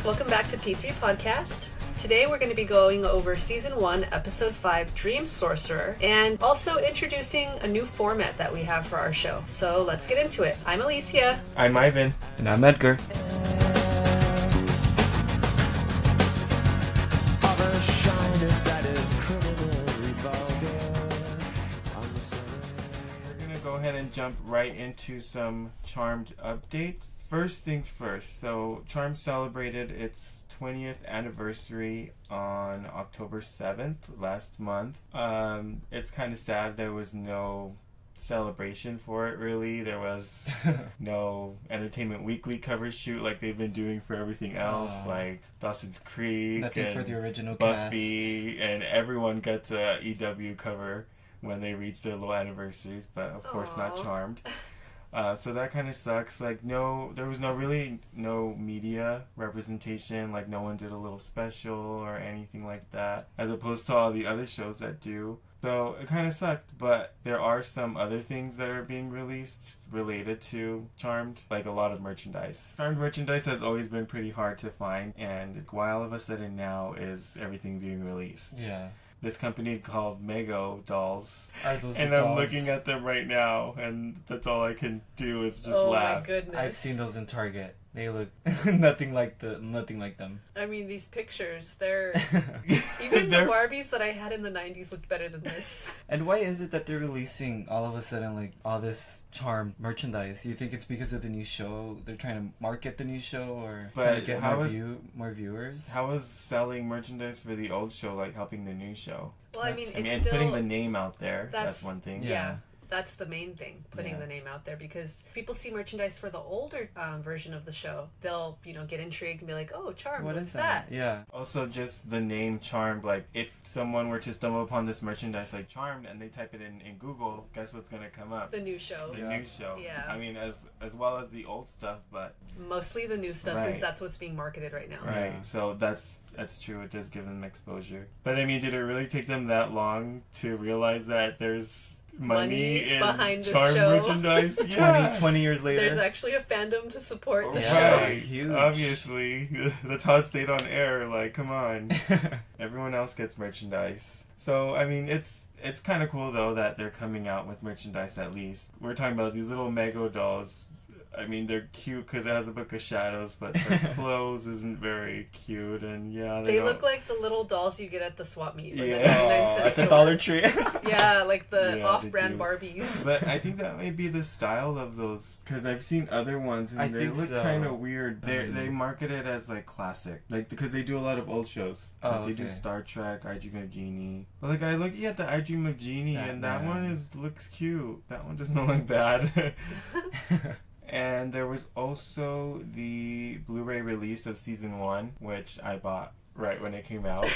welcome back to P3 Podcast. Today we're going to be going over Season 1, Episode 5, Dream Sorcerer, and also introducing a new format that we have for our show. So let's get into it. I'm Alicia. I'm Ivan. And I'm Edgar. Go ahead and jump right into some Charmed updates. First things first, so Charmed celebrated its 20th anniversary on October 7th last month. It's kind of sad there was no celebration for it, really. There was no Entertainment Weekly cover shoot like they've been doing for everything else, like Dawson's Creek, nothing and for the original Buffy, cast. And everyone gets a EW cover when they reach their little anniversaries, but of course not Charmed. So that kind of sucks. Like, there was no media representation. Like, no one did a little special or anything like that, as opposed to all the other shows that do. So it kind of sucked, but there are some other things that are being released related to Charmed, like a lot of merchandise. Charmed merchandise has always been pretty hard to find, and why all of a sudden now is everything being released? Yeah. This company called Mego Dolls. Are those and the I'm dolls? looking at them right now, and that's all I can do is just Oh laugh. my goodness. I've seen those in Target. They look nothing like them. I mean, these pictures, they're... Even the Barbies that I had in the 90s looked better than this. And why is it that they're releasing all of a sudden like all this Charmed merchandise? You think it's because of the new show? They're trying to market the new show, or trying to get more viewers? How is selling merchandise for the old show like helping the new show? Well, it's still... putting the name out there. That's one thing. Yeah. That's the main thing, putting the name out there, because people see merchandise for the older version of the show. They'll, get intrigued and be like, oh, Charmed, what's that? Yeah. Also, just the name Charmed, like, if someone were to stumble upon this merchandise like Charmed and they type it in Google, guess what's going to come up? The new show. The new show. Yeah. I mean, as well as the old stuff, but... Mostly the new stuff, since that's what's being marketed right now. Right, so that's true. It does give them exposure. But, I mean, did it really take them that long to realize that there's... money in behind this Charmed show. merchandise? Yeah. 20 years later. There's actually a fandom to support the right. show. Huge. Obviously. That's how it stayed on air. Like, come on. Everyone else gets merchandise. So, I mean, it's kind of cool, though, that they're coming out with merchandise at least. We're talking about these little Mego dolls. I mean, they're cute because it has a book of shadows, but their clothes isn't very cute, and they look like the little dolls you get at the swap meet. Like at the Dollar Tree. Yeah, like the off-brand Barbies. But I think that may be the style of those, because I've seen other ones and they look kind of weird. They market it as like classic, like because they do a lot of old shows. They do Star Trek, I Dream of Jeannie. But like I look at the I Dream of Jeannie, and that one looks cute. That one doesn't look bad. And there was also the Blu-ray release of Season 1, which I bought right when it came out.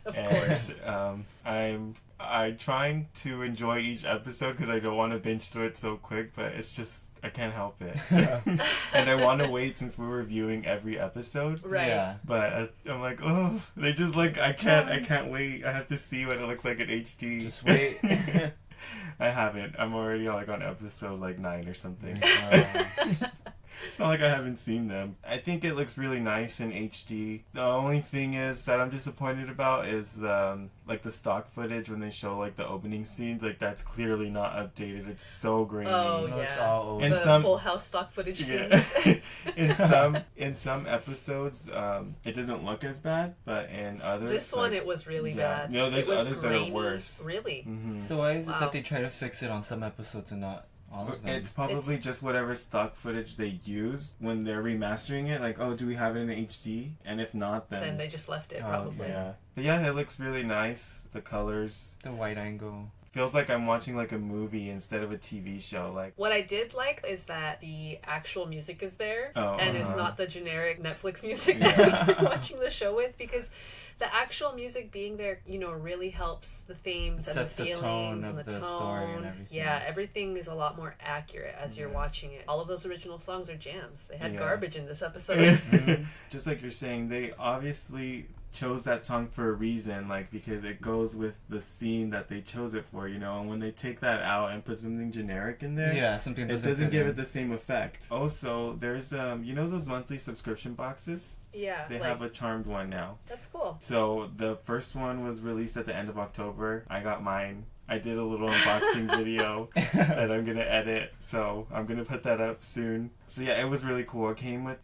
Of course. I'm trying to enjoy each episode because I don't want to binge through it so quick, but it's just, I can't help it. And I want to wait since we're reviewing every episode. Right. Yeah. But I'm like, oh, they just like, I can't wait. I have to see what it looks like in HD. Just wait. I haven't. I'm already like on episode like 9 or something. It's not like I haven't seen them. I think it looks really nice in HD. The only thing is that I'm disappointed about is like the stock footage when they show like the opening scenes. Like that's clearly not updated. It's so grainy. Oh No, yeah. it's all old. And the Full House stock footage scenes. in some episodes, it doesn't look as bad, but in others, this one it was really bad. No, there's others grainy. that are worse. Really? Mm-hmm. So why is it that they try to fix it on some episodes and not all of them? It's probably just whatever stock footage they used when they're remastering it. Like, oh, do we have it in HD? And if not, then they just left it, probably. Yeah. But yeah, it looks really nice. The colors. The wide angle. Feels like I'm watching like a movie instead of a TV show. Like what I did like is that the actual music is there, and it's not the generic Netflix music that we've been watching the show with, because the actual music being there, really helps the themes and the feelings and the tone. Story and everything. Yeah, everything is a lot more accurate as you're watching it. All of those original songs are jams. They had garbage in this episode. Just like you're saying, they obviously chose that song for a reason, like, because it goes with the scene that they chose it for, you know, and when they take that out and put something generic in there, something it doesn't give it the same effect. Also, there's, you know those monthly subscription boxes? Yeah. They have a Charmed one now. That's cool. So the first one was released at the end of October. I got mine. I did a little unboxing video that I'm gonna edit, so I'm gonna put that up soon. So yeah, it was really cool.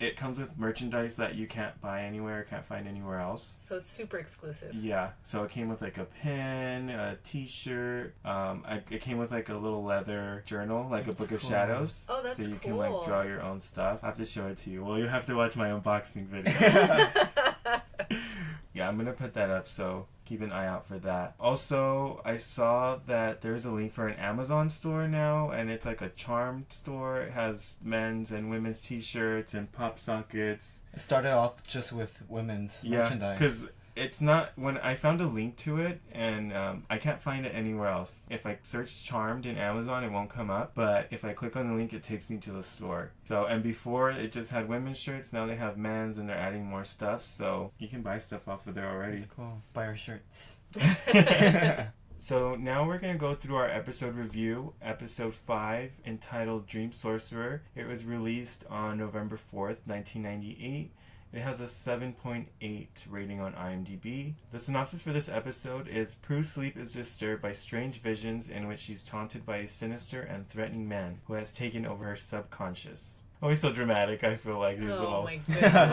It comes with merchandise that you can't buy anywhere, can't find anywhere else. So it's super exclusive. Yeah. So it came with like a pin, a T-shirt. It came with like a little leather journal, like that's a book of cool. shadows. Oh, that's cool. So you can like draw your own stuff. I have to show it to you. Well, you have to watch my unboxing video. Yeah, I'm gonna put that up, so keep an eye out for that. Also, I saw that there's a link for an Amazon store now, and it's like a Charmed store. It has men's and women's t-shirts and pop sockets. It started off just with women's merchandise. Because it's not, when I found a link to it, and I can't find it anywhere else. If I search Charmed in Amazon, it won't come up, but if I click on the link, it takes me to the store. So, and before it just had women's shirts, now they have men's, and they're adding more stuff, so you can buy stuff off of there already. That's cool. Buy our shirts. So now we're going to go through our episode review, episode 5, entitled Dream Sorcerer. It was released on November 4th, 1998. It has a 7.8 rating on IMDb. The synopsis for this episode is Prue's sleep is disturbed by strange visions in which she's taunted by a sinister and threatening man who has taken over her subconscious. Always so dramatic, I feel like, these little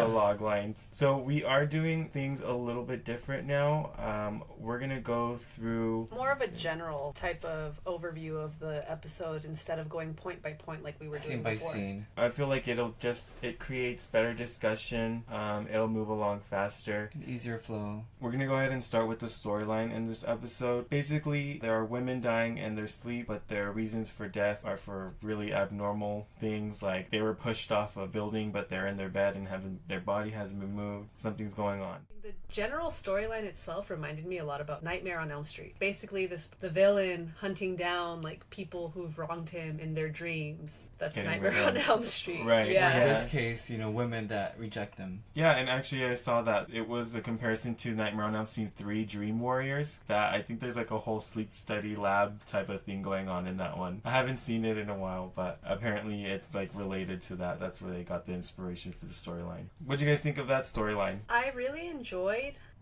log lines. So we are doing things a little bit different now. We're going to go through... more of a general type of overview of the episode instead of going point by point like we were doing before. Scene by scene. I feel like it creates better discussion. It'll move along faster. An easier flow. We're going to go ahead and start with the storyline in this episode. Basically, there are women dying in their sleep, but their reasons for death are for really abnormal things, like they were pushed off a building, but they're in their bed and their body hasn't been moved. Something's going on. The general storyline itself reminded me a lot about Nightmare on Elm Street. Basically, the villain hunting down like people who've wronged him in their dreams. That's Nightmare on Elm Street. Right. Yeah. In this case, women that reject them. Yeah, and actually I saw that it was a comparison to Nightmare on Elm Street 3 Dream Warriors. That I think there's like a whole sleep study lab type of thing going on in that one. I haven't seen it in a while, but apparently it's like related to that. That's where they got the inspiration for the storyline. What do you guys think of that storyline? I really enjoyed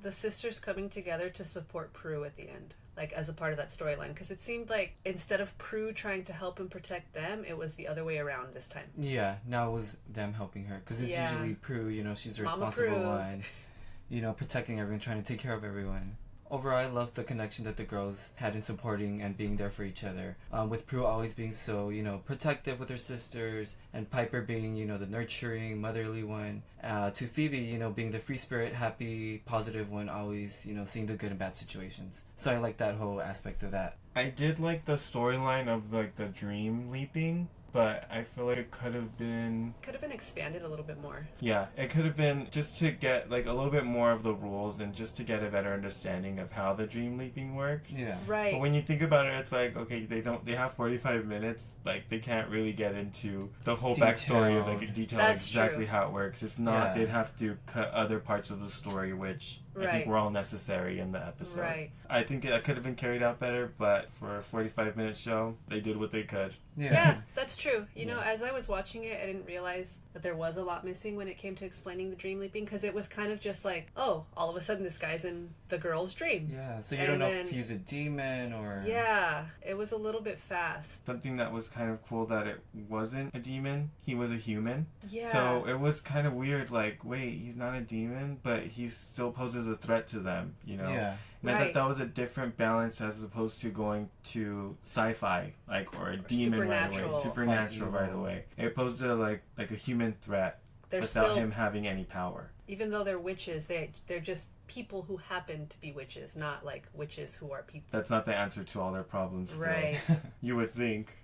the sisters coming together to support Prue at the end, like as a part of that storyline, because it seemed like instead of Prue trying to help and protect them, it was the other way around this time. Yeah, now it was them helping her, because it's usually Prue, she's the responsible one, protecting everyone, trying to take care of everyone. Overall, I love the connection that the girls had in supporting and being there for each other. With Prue always being so, protective with her sisters, and Piper being, the nurturing, motherly one. To Phoebe, being the free spirit, happy, positive one, always, seeing the good and bad situations. So I like that whole aspect of that. I did like the storyline of like the dream leaping, but I feel like it could have been expanded a little bit more. Yeah, it could have been just to get like a little bit more of the rules and just to get a better understanding of how the dream leaping works. Yeah. Right. But when you think about it, it's like, okay, they have 45 minutes, like they can't really get into the whole backstory of like detail exactly how it works. If not, they'd have to cut other parts of the story, which I think were all necessary in the episode. Right. I think it could have been carried out better, but for a 45-minute show, they did what they could. Yeah, that's true. As I was watching it, I didn't realize that there was a lot missing when it came to explaining the dream leaping, because it was kind of just like, oh, all of a sudden this guy's in the girl's dream. Yeah, so you don't know if he's a demon or... Yeah, it was a little bit fast. Something that was kind of cool that it wasn't a demon, he was a human. Yeah. So it was kind of weird, like, wait, he's not a demon, but he still poses a threat to them, Yeah. And I thought that was a different balance as opposed to going to sci-fi, like, or a demon right away, supernatural right away. It posed to like a human threat without him having any power. Even though they're witches, they're just people who happen to be witches, not like witches who are people. That's not the answer to all their problems. Still. Right. You would think.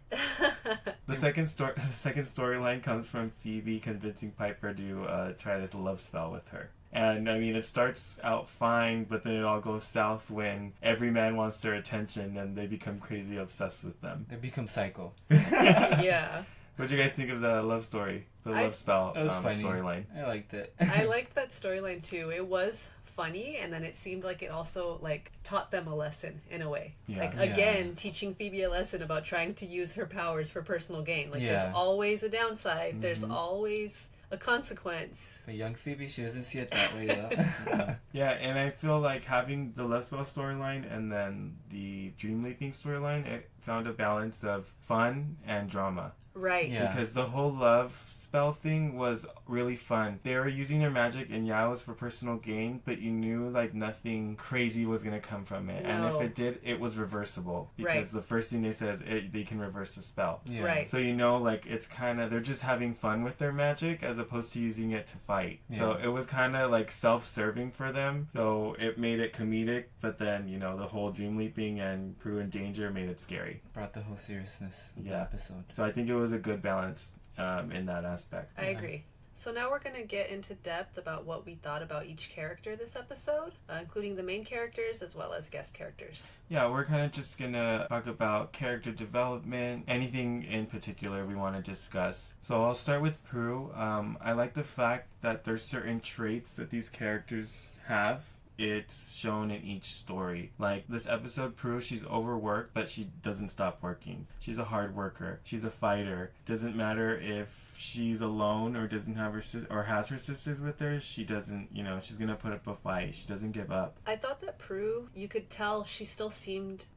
The second storyline comes from Phoebe convincing Piper to try this love spell with her. And, I mean, it starts out fine, but then it all goes south when every man wants their attention and they become crazy obsessed with them. They become psycho. Yeah. What do you guys think of the love story? The love spell storyline? I liked it. I liked that storyline, too. It was funny, and then it seemed like it also like taught them a lesson in a way. Yeah. Like again, teaching Phoebe a lesson about trying to use her powers for personal gain. Like there's always a downside. There's always a consequence. But young Phoebe, she doesn't see it that way though. Yeah, and I feel like having the Love Spell storyline and then the Dream Leaping storyline, it found a balance of fun and drama. Right. Yeah. Because the whole love spell thing was really fun. They were using their magic, and yeah, it was for personal gain, but you knew like nothing crazy was going to come from it. No. And if it did, it was reversible. Because the first thing they said is they can reverse the spell. Yeah. Right. So you know, like, it's kind of, they're just having fun with their magic as opposed to using it to fight. Yeah. So it was kind of like self-serving for them. So it made it comedic, but then, you know, the whole Dream Leaping and Prue in danger made it scary. Brought the whole seriousness of the episode. So I think it was a good balance in that aspect. I agree. So now we're going to get into depth about what we thought about each character this episode, including the main characters as well as guest characters. Yeah, we're kind of just going to talk about character development, anything in particular we want to discuss. So I'll start with Prue. I like the fact that there's certain traits that these characters have. It's shown in each story. Like this episode, Prue, she's overworked, but she doesn't stop working. She's a hard worker. She's a fighter. Doesn't matter if she's alone or doesn't have her or has her sisters with her. She doesn't, you know, she's gonna put up a fight. She doesn't give up. I thought that Prue, you could tell she still seems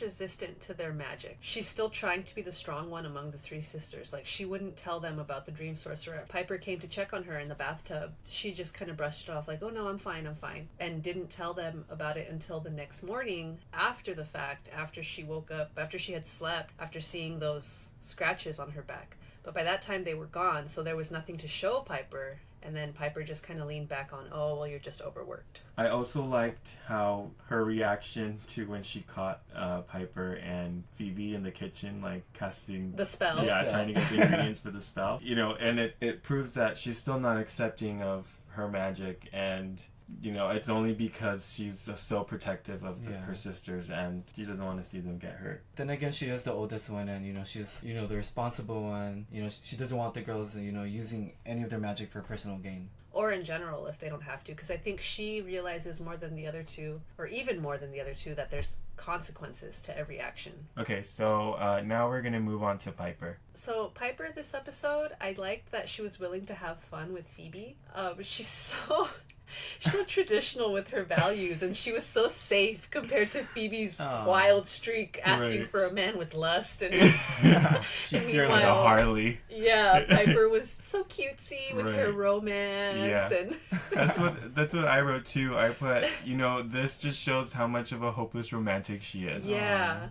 resistant to their magic. She's still trying to be the strong one among the three sisters. Like she wouldn't tell them about the Dream Sorcerer. Piper came to check on her in the bathtub. She just kind of brushed it off like, oh no, I'm fine, and didn't tell them about it until the next morning after the fact, after she woke up, after she had slept, after seeing those scratches on her back. But by that time they were gone, so there was nothing to show Piper, and then Piper just kind of leaned back on, oh, well, you're just overworked. I also liked how her reaction to when she caught Piper and Phoebe in the kitchen, like casting the spell. Yeah, trying to get the ingredients for the spell. You know, and it proves that she's still not accepting of her magic, and you know, it's only because she's so protective of her sisters and she doesn't want to see them get hurt. Then again, she is the oldest one, and, you know, she's, you know, the responsible one. You know, she doesn't want the girls, you know, using any of their magic for personal gain. Or in general, if they don't have to. Because I think she realizes more than the other two, or even more than the other two, that there's consequences to every action. Okay, so now we're going to move on to Piper. So Piper, this episode, I liked that she was willing to have fun with Phoebe. She's so traditional with her values, and she was so safe compared to Phoebe's wild streak asking for a man with lust. And she's fearless. Like a Harley. Yeah, Piper was so cutesy with her romance. And that's what I wrote too. I put, you know, this just shows how much of a hopeless romantic she is. Yeah.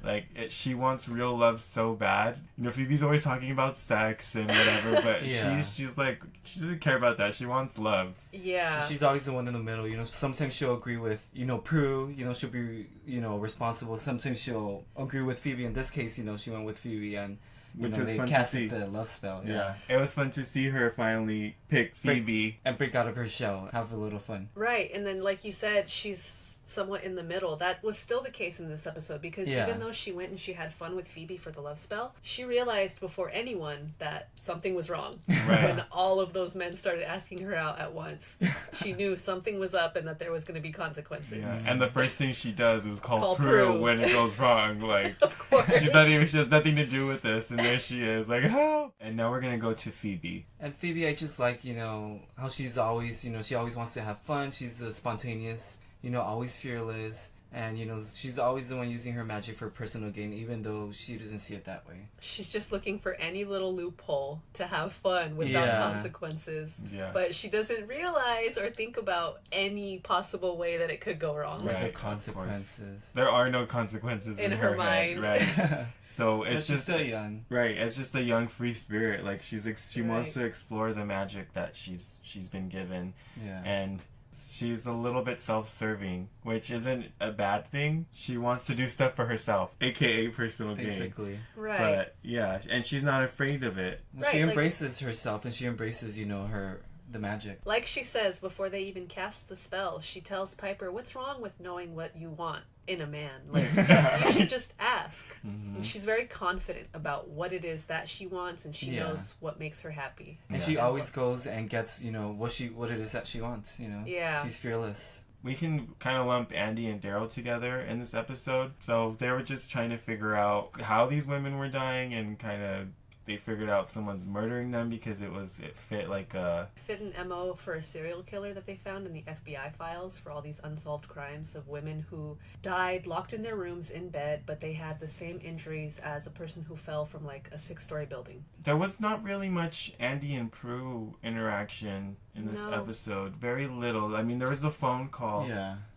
She wants real love so bad. You know, Phoebe's always talking about sex and whatever, but she's like, she doesn't care about that. She wants love. Yeah. She's always the one in the middle, you know. Sometimes she'll agree with, you know, Prue, you know, she'll be, you know, responsible. Sometimes she'll agree with Phoebe. In this case, you know, she went with Phoebe, and which was fun to see. The love spell. Yeah. It was fun to see her finally pick Phoebe and break out of her shell, have a little fun. Right, and then like you said, she's somewhat in the middle. That was still the case in this episode, because even though she went and she had fun with Phoebe for the love spell, she realized before anyone that something was wrong. Right. When all of those men started asking her out at once, she knew something was up and that there was going to be consequences. Yeah. And the first thing she does is call Prue when it goes wrong. Like, of course. She has nothing to do with this, and there she is, like, oh. And now we're gonna go to Phoebe. And Phoebe, I just like, you know, how she's always, you know, she always wants to have fun. She's the spontaneous, you know, always fearless, and, you know, she's always the one using her magic for personal gain, even though she doesn't see it that way. She's just looking for any little loophole to have fun without consequences. Yeah. But she doesn't realize or think about any possible way that it could go wrong. Right. The consequences. There are no consequences in her mind. Right. So it's just still young. Right. It's just a young free spirit. Like she wants to explore the magic that she's been given. Yeah. And she's a little bit self-serving, which isn't a bad thing. She wants to do stuff for herself, aka personal gain. Basically. Right. But yeah, and she's not afraid of it. Right, she embraces herself, and she embraces, you know, the magic. Like she says before they even cast the spell, she tells Piper, what's wrong with knowing what you want in a man? Like, you should just ask. Mm-hmm. And she's very confident about what it is that she wants, and she knows what makes her happy. And she always goes and gets, you know, what it is that she wants, you know. Yeah. She's fearless. we can kind of lump Andy and Daryl together in this episode. So they were just trying to figure out how these women were dying, and kind of they figured out someone's murdering them because it fit like a... Fit an MO for a serial killer that they found in the FBI files for all these unsolved crimes of women who died locked in their rooms in bed, but they had the same injuries as a person who fell from like a 6-story building. There was not really much Andy and Prue interaction in this episode. Very little. I mean, there was the phone call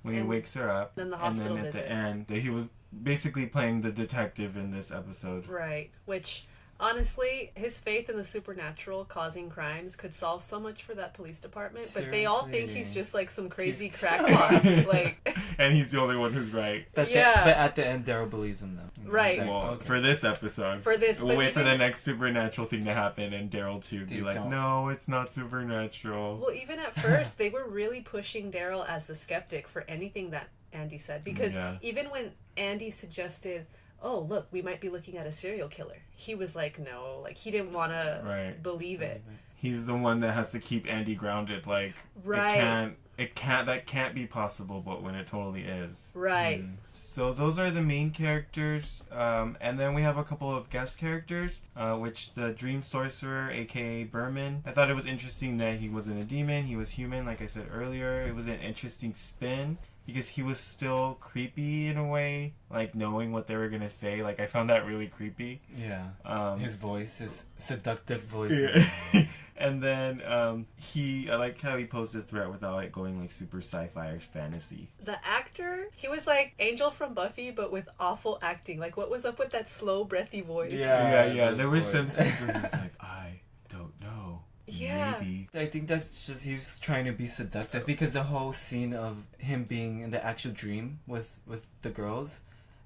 when he wakes her up. Then the hospital and then at visit. the end, he was basically playing the detective in this episode. Right, which... Honestly, his faith in the supernatural causing crimes could solve so much for that police department, but they all think he's just like some crazy crackpot. Like, and he's the only one who's right. But at the end, Daryl believes him though. Right. Like, well, for this episode. We'll wait for the next supernatural thing to happen, and Daryl to be like, no, it's not supernatural. Well, even at first, they were really pushing Daryl as the skeptic for anything that Andy said, because even when Andy suggested, oh, look, we might be looking at a serial killer, he was like, no, like, he didn't want to believe it. He's the one that has to keep Andy grounded, like, that can't be possible, but when it totally is. Right. So those are the main characters, and then we have a couple of guest characters, which the Dream Sorcerer, aka Berman. I thought it was interesting that he wasn't a demon, he was human, like I said earlier. It was an interesting spin, because he was still creepy in a way, like knowing what they were gonna say. Like, I found that really creepy. Yeah. His voice, his seductive voice. Yeah. And then I like how he posed a threat without like going like super sci-fi or fantasy. The actor, he was like Angel from Buffy, but with awful acting. Like, what was up with that slow, breathy voice? Yeah. There was some scenes where he was like, I don't know. Yeah. Maybe. I think that's just he was trying to be seductive, because the whole scene of him being in the actual dream with the girls,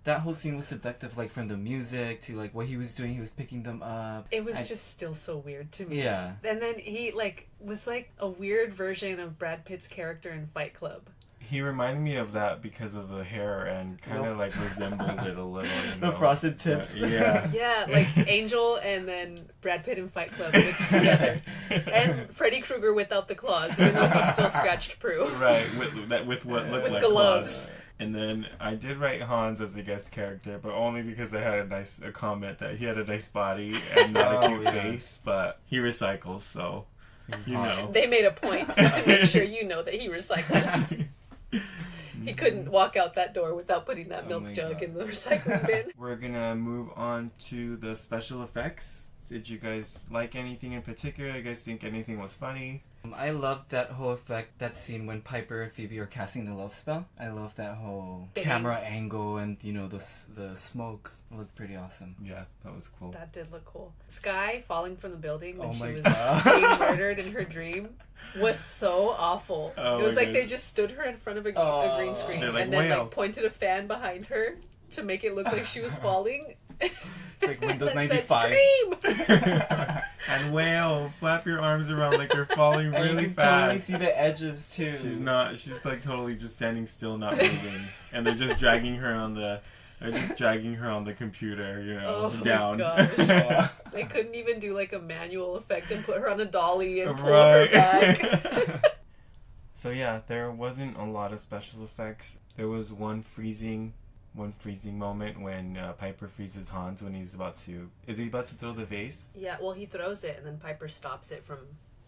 that whole scene was seductive, like from the music to like what he was doing. He was picking them up. It was just still so weird to me. Yeah. And then he like was like a weird version of Brad Pitt's character in Fight Club. He reminded me of that because of the hair, and kind of like resembled it a little. The frosted tips. Yeah. Yeah, like Angel and then Brad Pitt in Fight Club mixed together. And Freddy Krueger without the claws, even though he still scratched Prue. Right, with what looked like gloves. Claws. And then I did write Hans as a guest character, but only because I had a comment that he had a nice body and not a cute face, but he recycles, so you know. They made a point to make sure you know that he recycles. He couldn't walk out that door without putting that milk jug in the recycling bin. We're gonna move on to the special effects. Did you guys like anything in particular? You guys think anything was funny? I loved that whole effect, that scene when Piper and Phoebe are casting the love spell. I love that whole camera angle, and you know, the smoke looked pretty awesome. Yeah, that was cool. That did look cool. Sky falling from the building when she was God. being murdered in her dream was so awful. It was like they just stood her in front of a green screen and then like pointed a fan behind her to make it look like she was falling. Like Windows 95. And wail, flap your arms around like you're falling really and you can fast. Totally see the edges too. She's like totally just standing still, not moving, and they're just dragging her on the computer, you know, down. Oh my gosh. They couldn't even do like a manual effect and put her on a dolly and pull her back. So yeah, there wasn't a lot of special effects. There was one freezing moment when Piper freezes Hans when is he about to throw the vase? Yeah, well, he throws it and then Piper stops it from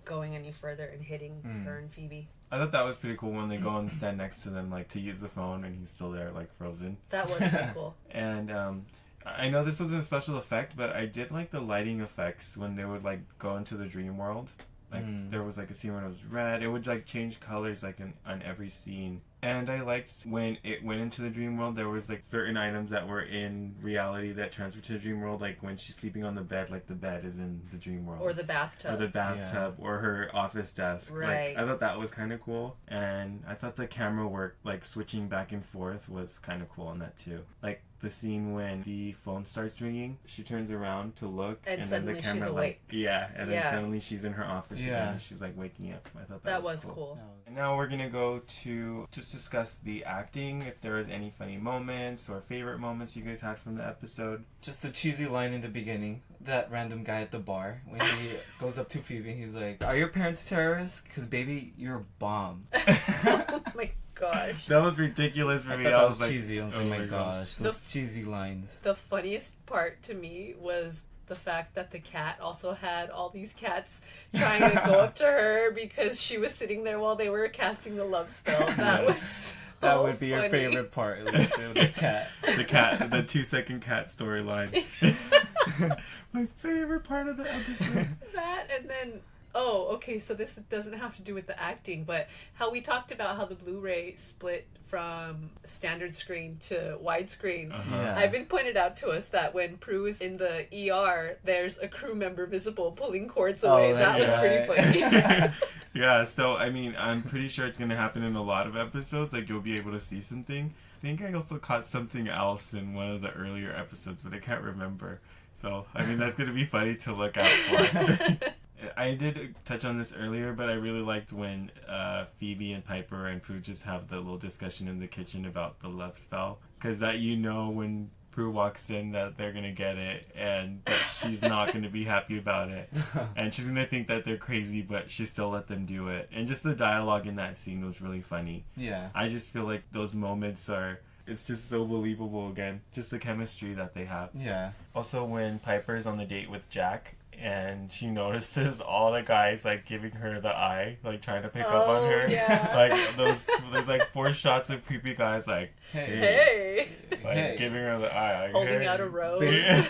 going any further and hitting her and Phoebe. I thought that was pretty cool when they go and stand next to them, like to use the phone, and he's still there, like frozen. That was pretty cool. And I know this wasn't a special effect, but I did like the lighting effects when they would like go into the dream world. Like there was like a scene when it was red. It would like change colors like on every scene. And I liked when it went into the dream world, there was like certain items that were in reality that transferred to the dream world. Like when she's sleeping on the bed, like the bed is in the dream world. Or the bathtub. Or her office desk. Right. Like, I thought that was kind of cool. And I thought the camera work, like switching back and forth, was kind of cool in that too. Like the scene when the phone starts ringing, she turns around to look, and then the camera she's awake. then suddenly she's in her office again, and she's like waking up. I thought that was cool. And now we're gonna go to just discuss the acting, if there was any funny moments or favorite moments you guys had from the episode. Just the cheesy line in the beginning, that random guy at the bar, when he goes up to Phoebe, he's like, "Are your parents terrorists? Because baby, you're a bomb." Oh my gosh. That was ridiculous for me. I was like, cheesy. I was like, oh my gosh. Those cheesy lines. The funniest part to me was the fact that the cat also had all these cats trying to go up to her because she was sitting there while they were casting the love spell. That was so that would be funny. your favorite part, Alicia, the cat. The 2-second cat storyline. My favorite part of the episode. That, and then, oh, okay, so this doesn't have to do with the acting, but how we talked about how the Blu-ray split from standard screen to widescreen. Yeah. I've been pointed out to us that when Prue is in the ER, there's a crew member visible pulling cords away. That was pretty funny. Yeah, so I mean, I'm pretty sure it's going to happen in a lot of episodes. Like, you'll be able to see something. I think I also caught something else in one of the earlier episodes, but I can't remember. So, I mean, that's going to be funny to look out for. I did touch on this earlier, but I really liked when Phoebe and Piper and Prue just have the little discussion in the kitchen about the love spell. Because that, you know, when Prue walks in that they're going to get it and that she's not going to be happy about it. And she's going to think that they're crazy, but she still let them do it. And just the dialogue in that scene was really funny. Yeah. I just feel like those moments are... It's just so believable again. Just the chemistry that they have. Yeah. Also, when Piper's on the date with Jack and she notices all the guys like giving her the eye, like trying to pick up on her. Yeah. Like there's like 4 shots of creepy guys like Hey. Like giving her the eye. Like, holding out a rose.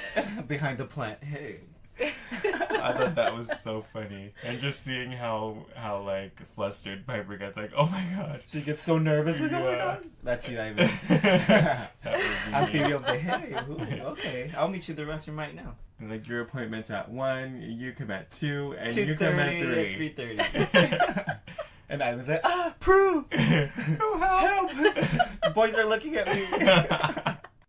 Behind the plant. Hey. I thought that was so funny, and just seeing how like flustered Piper gets, like, oh my god, she gets so nervous. Like, yeah. oh my god, that's you, Ivan. I'm Phoebe. I'm like, hey, okay, I'll meet you in the restroom right now. And like your appointment's at 1, you come at 2, and 2:30, you come at 3. 3:30. And I was like, Prue, help! The boys are looking at me.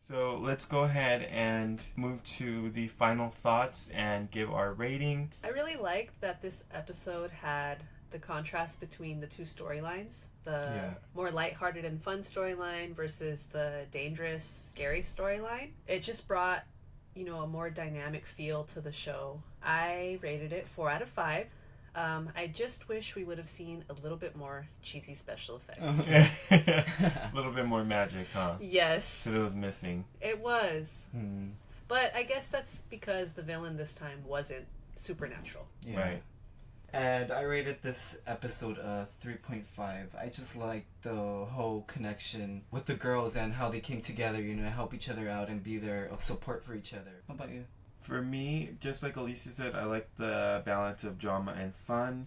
So let's go ahead and move to the final thoughts and give our rating. I really liked that this episode had the contrast between the two storylines. The more lighthearted and fun storyline versus the dangerous, scary storyline. It just brought, you know, a more dynamic feel to the show. I rated it 4 out of 5. I just wish we would have seen a little bit more cheesy special effects. A little bit more magic, huh? Yes. That it was missing. It was. But I guess that's because the villain this time wasn't supernatural. Yeah. Right. And I rated this episode a 3.5. I just liked the whole connection with the girls and how they came together, you know, to help each other out and be there of support for each other. How about you? For me, just like Alicia said, I like the balance of drama and fun.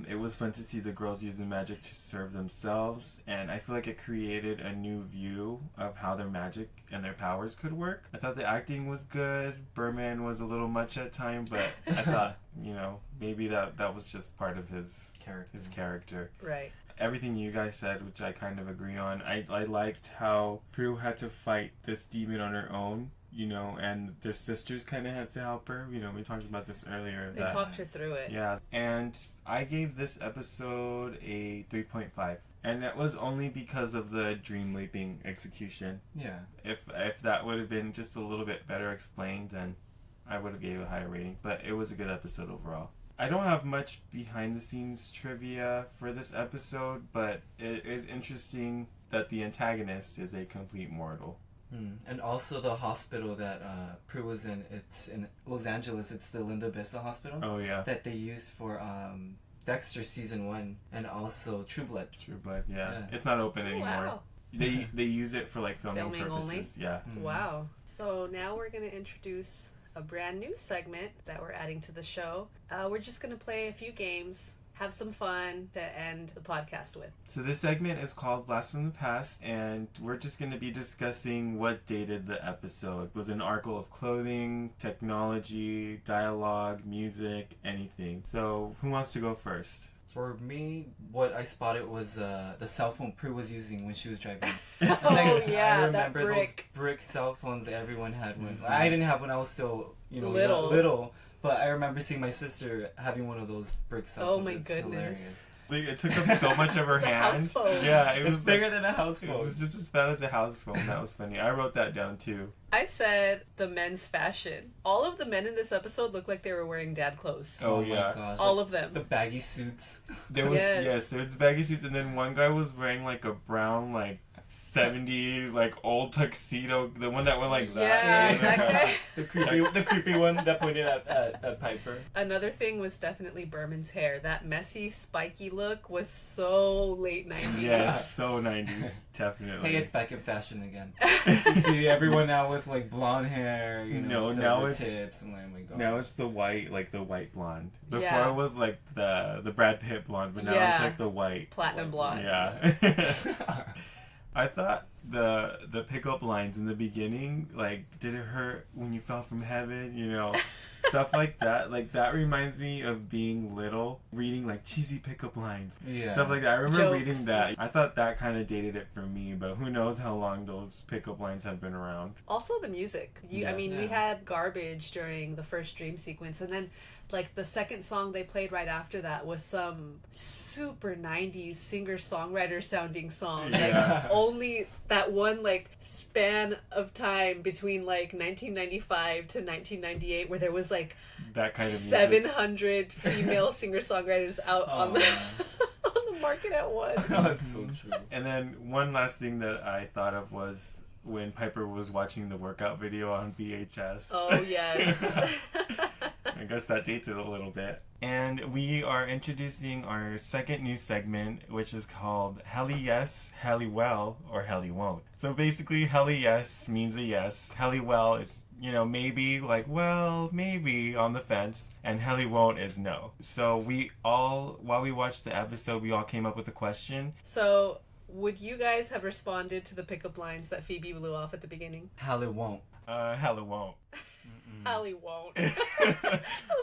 It was fun to see the girls using magic to serve themselves, and I feel like it created a new view of how their magic and their powers could work. I thought the acting was good. Berman was a little much at times, but I thought, you know, maybe that was just part of his character. Right. Everything you guys said, which I kind of agree on. I liked how Prue had to fight this demon on her own, you know, and their sisters kind of had to help her. You know, we talked about this earlier. They talked her through it. Yeah, and I gave this episode a 3.5. And that was only because of the dream leaping execution. Yeah. If that would have been just a little bit better explained, then I would have gave it a higher rating. But it was a good episode overall. I don't have much behind-the-scenes trivia for this episode, but it is interesting that the antagonist is a complete mortal. And also the hospital that Prue was in, it's in Los Angeles. It's the Linda Vista Hospital. Oh, yeah. That they used for Dexter Season 1 and also True Blood. True Blood, yeah. It's not open anymore. Wow. They use it for like filming purposes. Only? Yeah. Wow. So now we're going to introduce a brand new segment that we're adding to the show. We're just going to play a few games, have some fun to end the podcast with. So this segment is called Blast from the Past, and we're just going to be discussing what dated the episode. Was it an article of clothing, technology, dialogue, music, anything? So who wants to go first? For me, what I spotted was the cell phone Prue was using when she was driving. Oh, yeah, I remember that brick. Those brick cell phones everyone had one. I didn't have one. I was still, you know, little. But I remember seeing my sister having one of those brick cell phones. Oh my It's goodness. hilarious. Like, it took up so much of her hand. Yeah, it was bigger than a house phone. It was just as fat as a house phone. That was funny. I wrote that down too. I said the men's fashion. All of the men in this episode looked like they were wearing dad clothes. Oh yeah, my gosh. All of them. The baggy suits. There was there's baggy suits, and then one guy was wearing like a brown like 70s like old tuxedo, the one that went like that. Yeah, that guy. the creepy one that pointed at Piper. Another thing was definitely Berman's hair. That messy, spiky look was so late 90s. Yes, so 90s, definitely. Hey, it's back in fashion again. You see everyone now with like blonde hair, now it's tips. I'm like, oh my gosh. Now it's the white blonde. Before it was like the Brad Pitt blonde, but now it's like the white platinum blonde. Yeah. I thought the pickup lines in the beginning, like, did it hurt when you fell from heaven? Stuff like that. Like, that reminds me of being little, reading like cheesy pickup lines. Yeah. Stuff like that. I remember reading that. I thought that kind of dated it for me, but who knows how long those pickup lines have been around. Also the music. We had Garbage during the first dream sequence, and then like the second song they played right after that was some super 90s singer-songwriter sounding song. Yeah. Like only that one like span of time between like 1995 to 1998 where there was like that kind of 700 female singer-songwriters out on the on the market at once. That's so true. And then one last thing that I thought of was when Piper was watching the workout video on VHS. Oh yes. I guess that dates it a little bit. And we are introducing our second new segment, which is called Halliyes, Halliwell, or Halliwont. So basically, Halliyes means a yes. Halliwell is, maybe, like, well, maybe on the fence. And Halliwont is no. So while we watched the episode, we all came up with a question. So would you guys have responded to the pickup lines that Phoebe blew off at the beginning? Halliwont. Halliwont. Halliwont.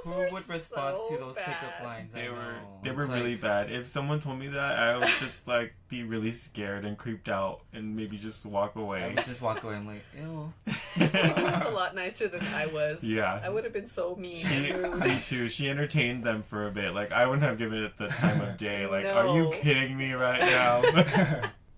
Who would respond to those pickup lines? They were really bad. If someone told me that, I would just like be really scared and creeped out and maybe just walk away. I would just walk away and like, ew. He was a lot nicer than I was. Yeah. I would have been so mean. Me too. She entertained them for a bit. Like, I wouldn't have given it the time of day. Like, Are you kidding me right now?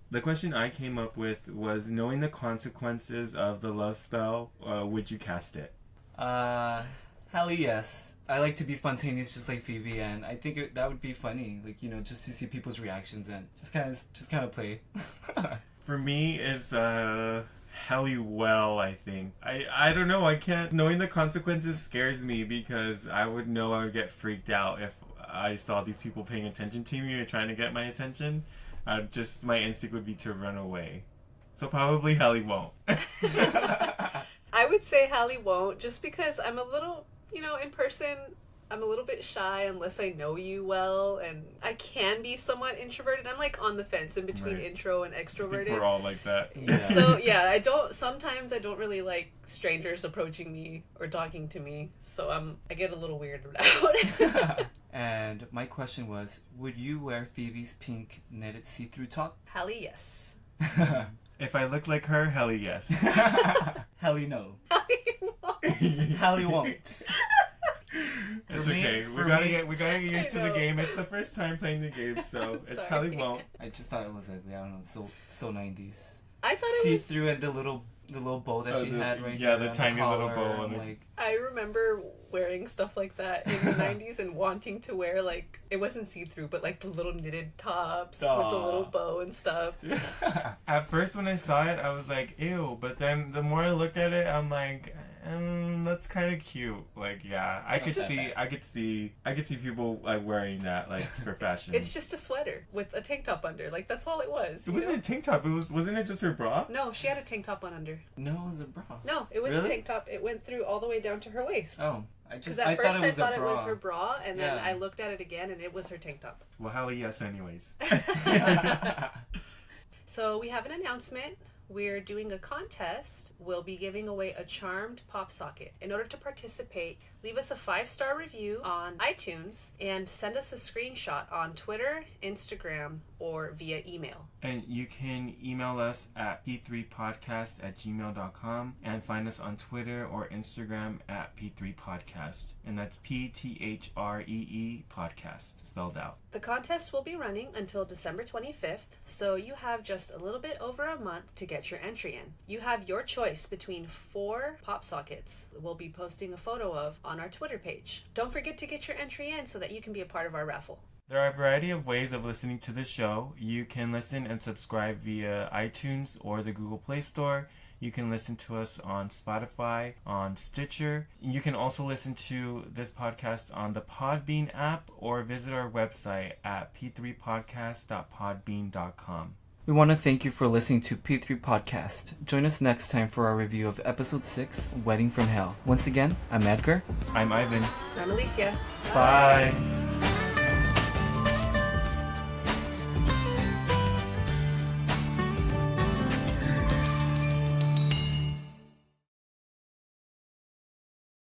The question I came up with was, knowing the consequences of the love spell, would you cast it? Halliyes. I like to be spontaneous, just like Phoebe, and I think that would be funny, like just to see people's reactions and just kind of play. For me, is Halliwell. I think I don't know. I can't. Knowing the consequences scares me because I would know I would get freaked out if I saw these people paying attention to me or trying to get my attention. My instinct would be to run away. So probably Halliwont. I would say Halliwont just because I'm a little, in person, I'm a little bit shy unless I know you well, and I can be somewhat introverted. I'm like on the fence in between intro and extroverted. I think we're all like that. Yeah. So yeah, sometimes I don't really like strangers approaching me or talking to me, so I get a little weirded out. And my question was, would you wear Phoebe's pink knitted see-through top? Hallie, yes. If I look like her, Hallie, yes. Hallie, no. Hallie won't. It's okay. We gotta get used to the game. It's the first time playing the game, so it's Hallie won't. I just thought it was ugly. I don't know. So 90s. I thought it see through and the little bow that she had right here. Yeah, the tiny little bow on like. I remember wearing stuff like that in the 90s and wanting to wear like, it wasn't see-through, but like the little knitted tops with the little bow and stuff. At first when I saw it, I was like, ew, but then the more I looked at it, I'm like, that's kind of cute. Like, yeah, I could see people like wearing that like for fashion. It's just a sweater with a tank top under. Like, that's all it was. It wasn't a tank top. Wasn't it just her bra? No, she had a tank top on under. No, it was a bra. No, it was a tank top. It went through all the way down to her waist. Oh. Because at first I thought it was her bra, and then I looked at it again, and it was her tank top. Well, Hallie, yes, anyways. So we have an announcement. we're doing a contest. We'll be giving away a charmed pop socket. In order to participate, leave us a 5-star review on iTunes and send us a screenshot on Twitter, Instagram, or via email. And you can email us at p3podcast@gmail.com and find us on Twitter or Instagram at p3podcast. And that's PTHREE podcast, spelled out. The contest will be running until December 25th, so you have just a little bit over a month to get your entry in. You have your choice between 4 pop sockets we'll be posting a photo of on our Twitter page. Don't forget to get your entry in so that you can be a part of our raffle. There are a variety of ways of listening to the show. You can listen and subscribe via iTunes or the Google Play Store. You can listen to us on Spotify, on Stitcher. You can also listen to this podcast on the Podbean app or visit our website at p3podcast.podbean.com. We want to thank you for listening to P3 Podcast. Join us next time for our review of Episode 6, Wedding from Hell. Once again, I'm Edgar. I'm Ivan. I'm Alicia. Bye.